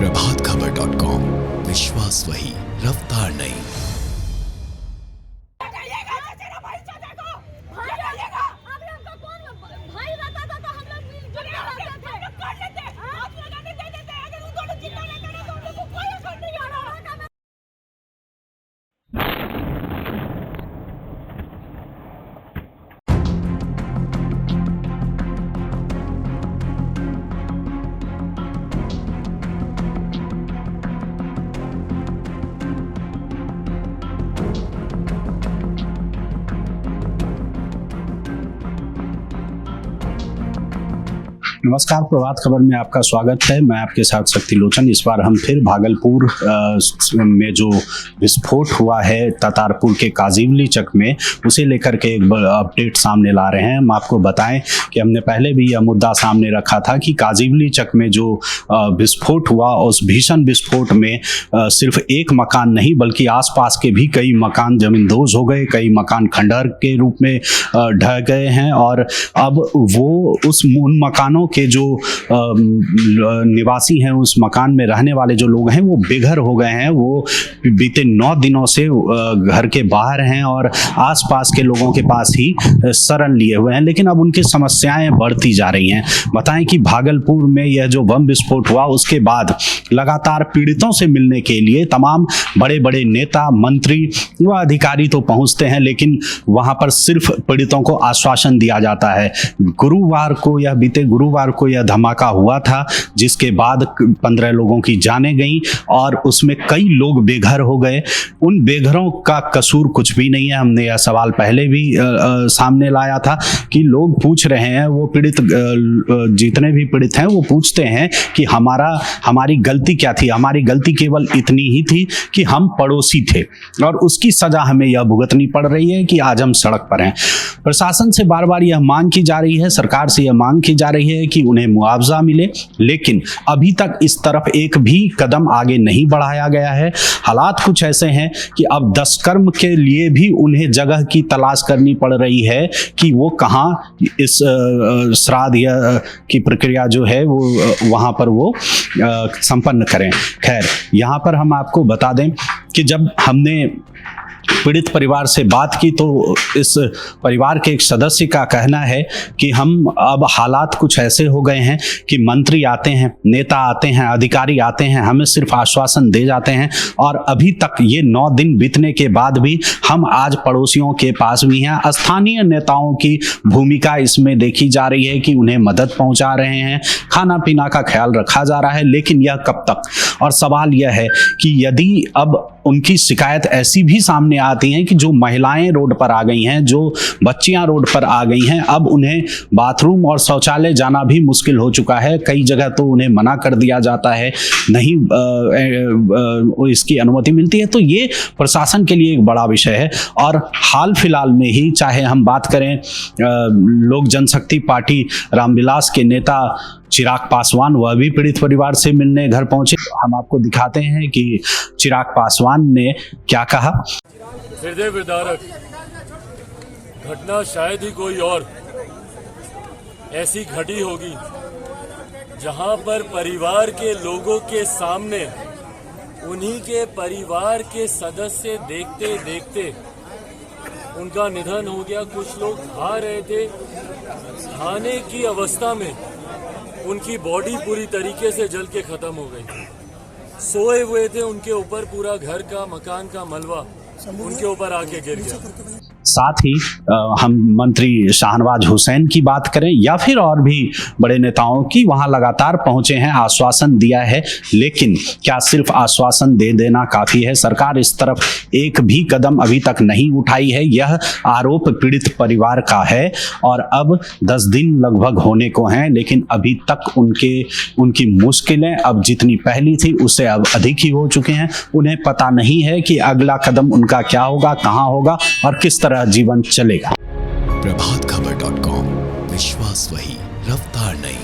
प्रभातखबर.com, विश्वास वही, रफ्तार नहीं। नमस्कार, प्रभात खबर में आपका स्वागत है। मैं आपके साथ शक्ति लोचन। इस बार हम फिर भागलपुर में जो विस्फोट हुआ है तातारपुर के काजीवली चक में, उसे लेकर के एक अपडेट सामने ला रहे हैं। हम आपको बताएं कि हमने पहले भी यह मुद्दा सामने रखा था कि काजीवली चक में जो विस्फोट हुआ, उस भीषण विस्फोट में सिर्फ एक मकान नहीं बल्कि आसपास के भी कई मकान जमींदोज हो गए, कई मकान खंडहर के रूप में ढह गए हैं। और अब वो उन मकानों के जो निवासी हैं, उस मकान में रहने वाले जो लोग हैं, वो बेघर हो गए हैं। वो बीते 9 दिनों से घर के बाहर हैं और आसपास के लोगों के पास ही शरण लिए हुए हैं। लेकिन अब उनकी समस्याएं बढ़ती जा रही हैं। बताएं कि भागलपुर में यह जो बम विस्फोट हुआ, उसके बाद लगातार पीड़ितों से मिलने के लिए तमाम बड़े बड़े नेता, मंत्री व अधिकारी तो पहुंचते हैं, लेकिन वहां पर सिर्फ पीड़ितों को आश्वासन दिया जाता है। बीते गुरुवार को यह धमाका हुआ था, जिसके बाद 15 लोगों की जानें गईं और उसमें कई लोग बेघर हो गए। उन बेघरों का कसूर कुछ भी नहीं है। हमने यह सवाल पहले भी सामने लाया था कि लोग पूछ रहे हैं, वो पीड़ित जितने भी पीड़ित हैं वो पूछते हैं कि हमारी गलती क्या थी। हमारी गलती केवल इतनी ही थी कि हम पड़ोसी थे और उसकी सजा हमें यह भुगतनी पड़ रही है कि आज हम सड़क पर हैं। प्रशासन से बार बार यह मांग की जा रही है, सरकार से यह मांग की जा रही है कि उन्हें मुआवजा मिले, लेकिन अभी तक इस तरफ एक भी कदम आगे नहीं बढ़ाया गया है। हालात कुछ ऐसे हैं कि अब दशकर्म के लिए भी उन्हें जगह की तलाश करनी पड़ रही है कि वो कहाँ इस श्राद्ध की प्रक्रिया जो है वो वहाँ पर वो संपन्न करें। खैर, यहाँ पर हम आपको बता दें कि जब हमने पीड़ित परिवार से बात की तो इस परिवार के एक सदस्य का कहना है कि हम अब हालात कुछ ऐसे हो गए हैं कि मंत्री आते हैं, नेता आते हैं, अधिकारी आते हैं, हमें सिर्फ आश्वासन दे जाते हैं और अभी तक ये 9 दिन बीतने के बाद भी हम आज पड़ोसियों के पास भी हैं। स्थानीय नेताओं की भूमिका इसमें देखी जा रही है कि उन्हें मदद पहुंचा रहे हैं, खाना पीना का ख्याल रखा जा रहा है, लेकिन यह कब तक। और सवाल यह है कि यदि अब उनकी शिकायत ऐसी भी सामने आती है कि जो महिलाएं रोड पर आ गई हैं, जो बच्चियां रोड पर आ गई हैं, अब उन्हें बाथरूम और शौचालय जाना भी मुश्किल हो चुका है। कई जगह तो उन्हें मना कर दिया जाता है, नहीं इसकी अनुमति मिलती है। तो ये प्रशासन के लिए एक बड़ा विषय है। और हाल फिलहाल में ही चाहे हम बात करें लोक जनशक्ति पार्टी रामविलास के नेता चिराग पासवान, वह भी पीड़ित परिवार से मिलने घर पहुंचे। हम आपको दिखाते हैं कि चिराग पासवान ने क्या कहा। हृदय विदारक घटना शायद ही कोई और ऐसी घटी होगी जहां पर परिवार के लोगों के सामने उन्हीं के परिवार के सदस्य देखते देखते उनका निधन हो गया। कुछ लोग खा रहे थे, खाने की अवस्था में उनकी बॉडी पूरी तरीके से जल के खत्म हो गई। सोए हुए थे, उनके ऊपर पूरा घर का, मकान का मलबा उनके ऊपर आके गिर गया। साथ ही हम मंत्री शाहनवाज हुसैन की बात करें या फिर और भी बड़े नेताओं की, वहां लगातार पहुंचे हैं, आश्वासन दिया है। लेकिन क्या सिर्फ आश्वासन दे देना काफी है? सरकार इस तरफ एक भी कदम अभी तक नहीं उठाई है। यह आरोप पीड़ित परिवार का है और अब 10 दिन लगभग होने को हैं, लेकिन अभी तक उनकी मुश्किलें अब जितनी पहली थी उससे अब अधिक ही हो चुके हैं। उन्हें पता नहीं है कि अगला कदम उनका क्या होगा, कहां होगा और किस तरह जीवन चलेगा। प्रभातखबर.com, विश्वास वही, रफ्तार नहीं।